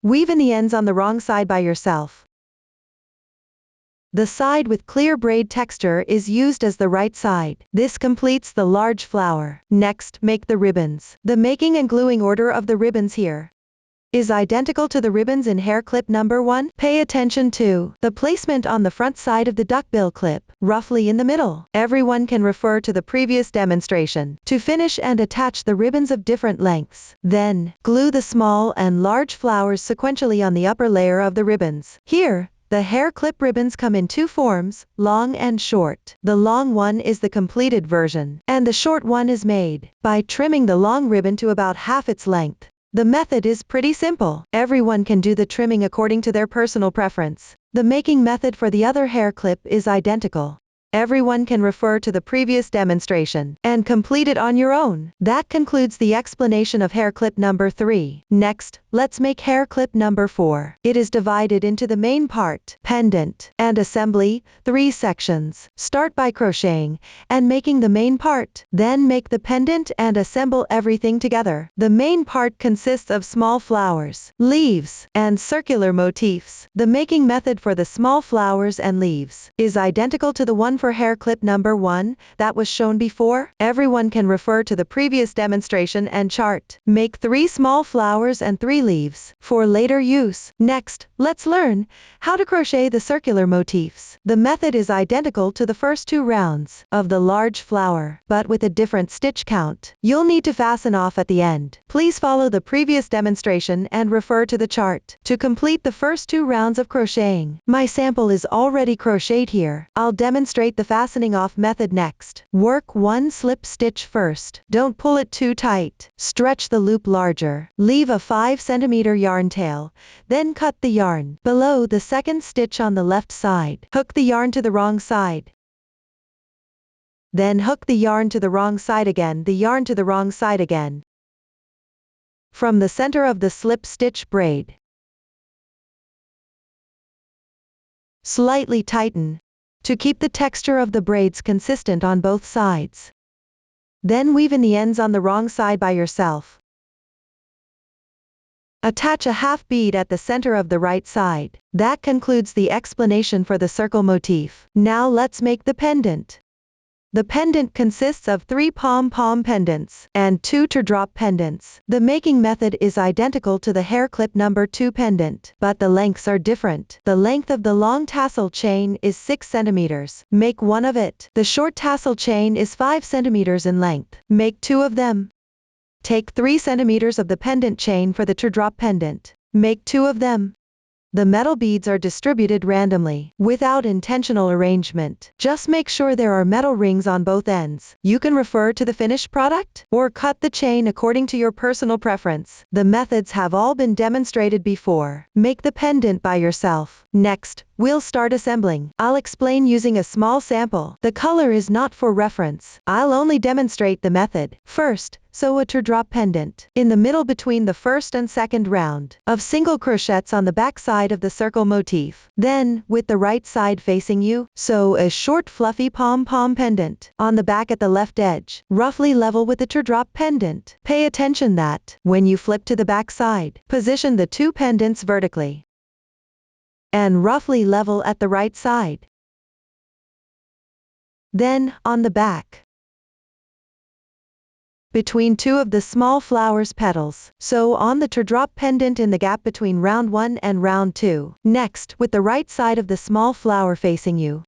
Weave in the ends on the wrong side by yourself. The side with clear braid texture is used as the right side. This completes the large flower. Next, make the ribbons. The making and gluing order of the ribbons here is identical to the ribbons in hair clip number 1. Pay attention to the placement on the front side of the duckbill clip, roughly in the middle. Everyone can refer to the previous demonstration to finish and attach the ribbons of different lengths. Then, glue the small and large flowers sequentially on the upper layer of the ribbons. Here, the hair clip ribbons come in 2 forms, long and short. The long one is the completed version, and the short one is made by trimming the long ribbon to about half its length. The method is pretty simple. Everyone can do the trimming according to their personal preference. The making method for the other hair clip is identical. Everyone can refer to the previous demonstration and complete it on your own. That concludes the explanation of hair clip number 3. Next, let's make hair clip number 4. It is divided into the main part, pendant, and assembly, 3 sections. Start by crocheting and making the main part. Then make the pendant and assemble everything together. The main part consists of small flowers, leaves, and circular motifs. The making method for the small flowers and leaves is identical to the one for hair clip number 1 that was shown before. Everyone can refer to the previous demonstration and chart. Make 3 small flowers and 3 leaves for later use. Next, let's learn how to crochet the circular motifs. The method is identical to the first 2 rounds of the large flower, but with a different stitch count. You'll need to fasten off at the end. Please follow the previous demonstration and refer to the chart to complete the first 2 rounds of crocheting. My sample is already crocheted here. I'll demonstrate the fastening off method next. Work 1 slip stitch first. Don't pull it too tight. Stretch the loop larger. Leave a 5 cm yarn tail. Then cut the yarn below the second stitch on the left side. Hook the yarn to the wrong side. Then hook the yarn to the wrong side again, the yarn to the wrong side again. From the center of the slip stitch braid. Slightly tighten to keep the texture of the braids consistent on both sides. Then weave in the ends on the wrong side by yourself. Attach a half bead at the center of the right side. That concludes the explanation for the circle motif. Now let's make the pendant. The pendant consists of 3 pom-pom pendants and 2 teardrop pendants. The making method is identical to the hair clip number 2 pendant, but the lengths are different. The length of the long tassel chain is 6 centimeters. Make 1 of it. The short tassel chain is 5 centimeters in length. Make 2 of them. Take 3 centimeters of the pendant chain for the teardrop pendant. Make 2 of them. The metal beads are distributed randomly, without intentional arrangement. Just make sure there are metal rings on both ends. You can refer to the finished product, or cut the chain according to your personal preference. The methods have all been demonstrated before. Make the pendant by yourself. Next, we'll start assembling. I'll explain using a small sample. The color is not for reference. I'll only demonstrate the method. First, sew a teardrop pendant in the middle between the first and second round of single crochets on the back side of the circle motif. Then, with the right side facing you, sew a short fluffy pom-pom pendant on the back at the left edge, roughly level with the teardrop pendant. Pay attention that, when you flip to the back side, position the two pendants vertically and roughly level at the right side. Then, on the back, between two of the small flower's petals, sew on the teardrop pendant in the gap between round 1 and round 2. Next, with the right side of the small flower facing you,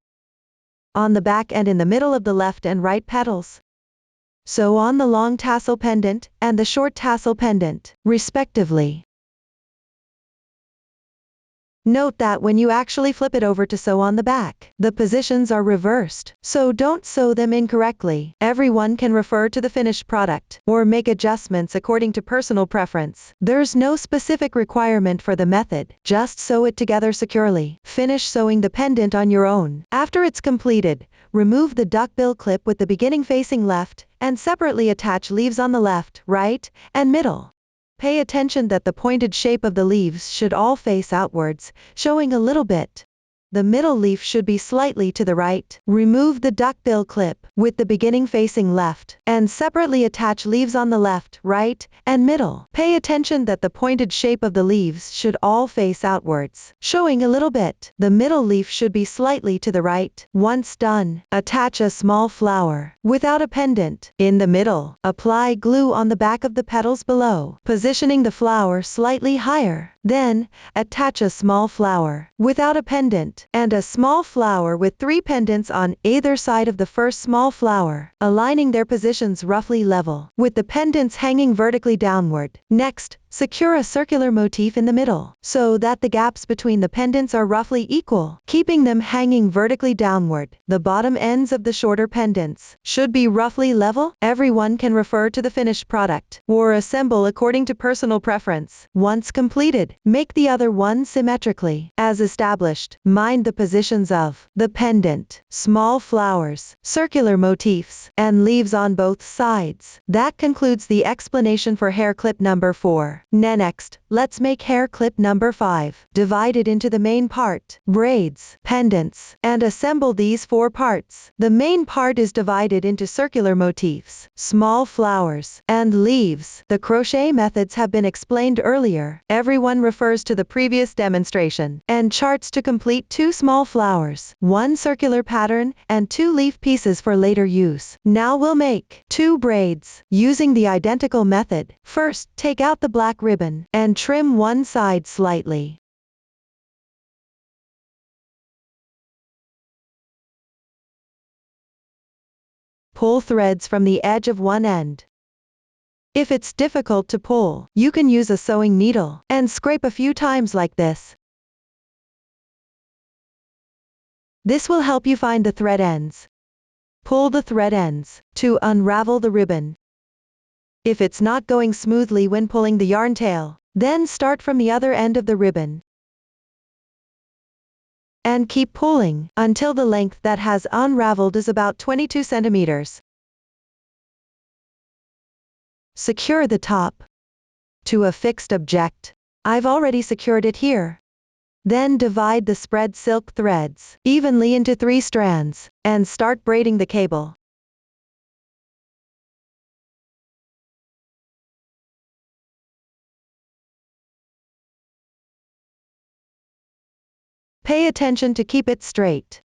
on the back and in the middle of the left and right petals, sew on the long tassel pendant and the short tassel pendant, respectively. Note that when you actually flip it over to sew on the back, the positions are reversed, so don't sew them incorrectly. Everyone can refer to the finished product, or make adjustments according to personal preference. There's no specific requirement for the method, just sew it together securely. Finish sewing the pendant on your own. After it's completed, remove the duckbill clip with the beginning facing left, and separately attach leaves on the left, right, and middle. Pay attention that the pointed shape of the leaves should all face outwards, showing a little bit. The middle leaf should be slightly to the right. Remove the duckbill clip with the beginning facing left, and separately attach leaves on the left, right, and middle. Pay attention that the pointed shape of the leaves should all face outwards, showing a little bit. The middle leaf should be slightly to the right. Once done, attach a small flower, without a pendant, in the middle. Apply glue on the back of the petals below, positioning the flower slightly higher. Then, attach a small flower, without a pendant, and a small flower with 3 pendants on either side of the first small flower, aligning their positions roughly level, with the pendants hanging vertically downward. Next, secure a circular motif in the middle, so that the gaps between the pendants are roughly equal, keeping them hanging vertically downward. The bottom ends of the shorter pendants should be roughly level. Everyone can refer to the finished product, or assemble according to personal preference. Once completed, make the other one symmetrically, as established. Mind the positions of the pendant, small flowers, circular motifs, and leaves on both sides. That concludes the explanation for hair clip number 4. Next, let's make hair clip number 5. Divide it into the main part, braids, pendants, and assemble these 4 parts. The main part is divided into circular motifs, small flowers, and leaves. The crochet methods have been explained earlier. Everyone refers to the previous demonstration, and charts to complete 2 small flowers, 1 circular pattern, and 2 leaf pieces for later use. Now we'll make 2 braids, using the identical method. First, take out the black ribbon, and trim one side slightly. Pull threads from the edge of one end. If it's difficult to pull, you can use a sewing needle, and scrape a few times like this. This will help you find the thread ends. Pull the thread ends to unravel the ribbon. If it's not going smoothly when pulling the yarn tail, then start from the other end of the ribbon. And keep pulling until the length that has unraveled is about 22 centimeters. Secure the top to a fixed object. I've already secured it here. Then divide the spread silk threads evenly into 3 strands, and start braiding the cable. Pay attention to keep it straight.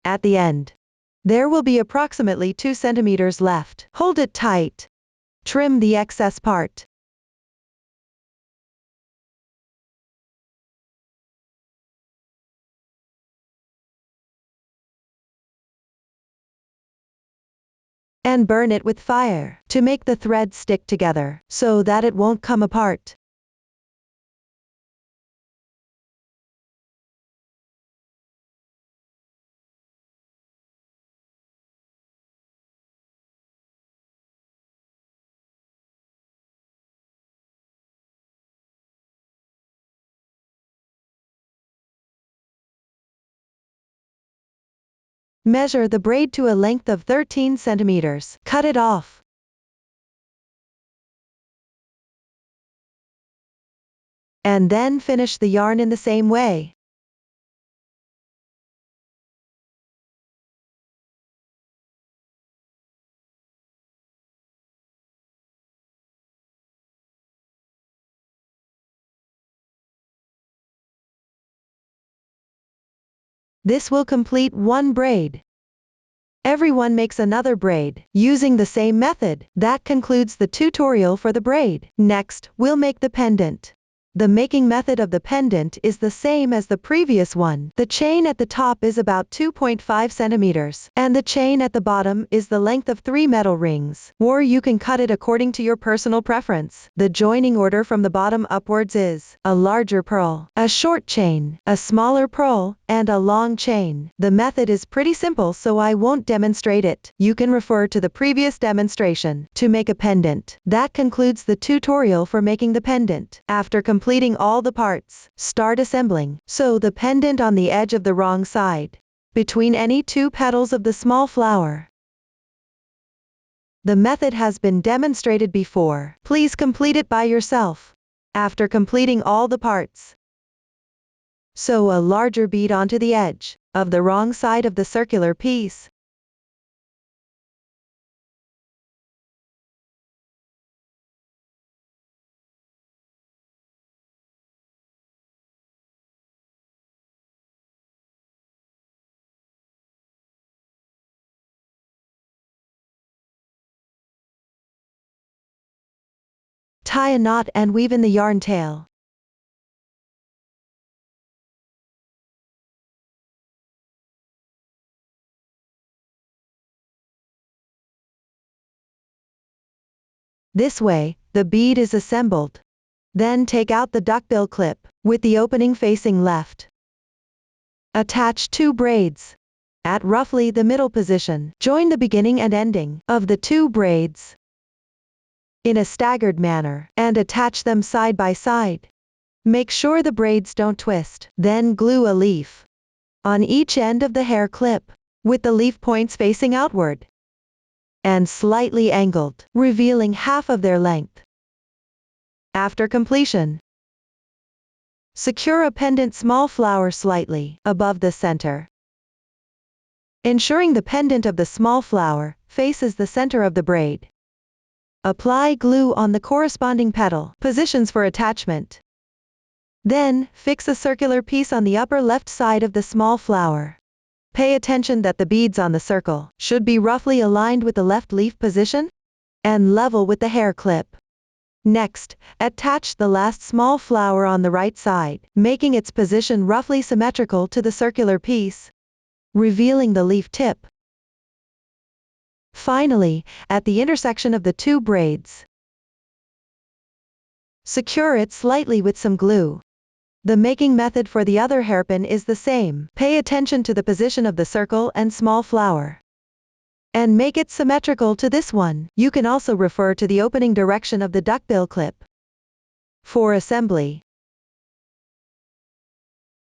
At the end, there will be approximately 2 centimeters left. Hold it tight. Trim the excess part. And burn it with fire to make the thread stick together so that it won't come apart. Measure the braid to a length of 13 centimeters. Cut it off. And then finish the yarn in the same way. This will complete one braid. Everyone makes another braid, using the same method. That concludes the tutorial for the braid. Next, we'll make the pendant. The making method of the pendant is the same as the previous one. The chain at the top is about 2.5 centimeters, and the chain at the bottom is the length of 3 metal rings, or you can cut it according to your personal preference. The joining order from the bottom upwards is a larger purl, a short chain, a smaller purl, and a long chain. The method is pretty simple, so I won't demonstrate it. You can refer to the previous demonstration to make a pendant. That concludes the tutorial for making the pendant. After completing all the parts, start assembling. Sew the pendant on the edge of the wrong side, between any two petals of the small flower. The method has been demonstrated before. Please complete it by yourself. After completing all the parts, sew a larger bead onto the edge of the wrong side of the circular piece. Tie a knot and weave in the yarn tail. This way, the bead is assembled. Then take out the duckbill clip, with the opening facing left. Attach 2 braids. At roughly the middle position, join the beginning and ending of the 2 braids in a staggered manner, and attach them side by side. Make sure the braids don't twist. Then glue a leaf on each end of the hair clip, with the leaf points facing outward and slightly angled, revealing half of their length. After completion, secure a pendant small flower slightly above the center, ensuring the pendant of the small flower faces the center of the braid. Apply glue on the corresponding petal positions for attachment. Then, fix a circular piece on the upper left side of the small flower. Pay attention that the beads on the circle should be roughly aligned with the left leaf position and level with the hair clip. Next, attach the last small flower on the right side, making its position roughly symmetrical to the circular piece, revealing the leaf tip. Finally, at the intersection of the 2 braids, secure it slightly with some glue. The making method for the other hairpin is the same. Pay attention to the position of the circle and small flower, and make it symmetrical to this one. You can also refer to the opening direction of the duckbill clip. For assembly,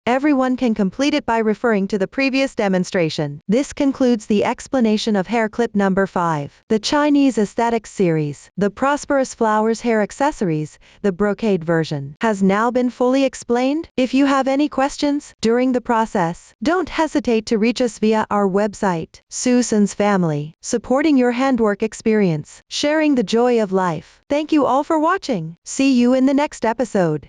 everyone can complete it by referring to the previous demonstration. This concludes the explanation of hair clip number 5. The Chinese Aesthetics series, the Prosperous Flowers hair accessories, the brocade version, has now been fully explained. If you have any questions during the process, don't hesitate to reach us via our website. Susan's Family, supporting your handwork experience, sharing the joy of life. Thank you all for watching. See you in the next episode.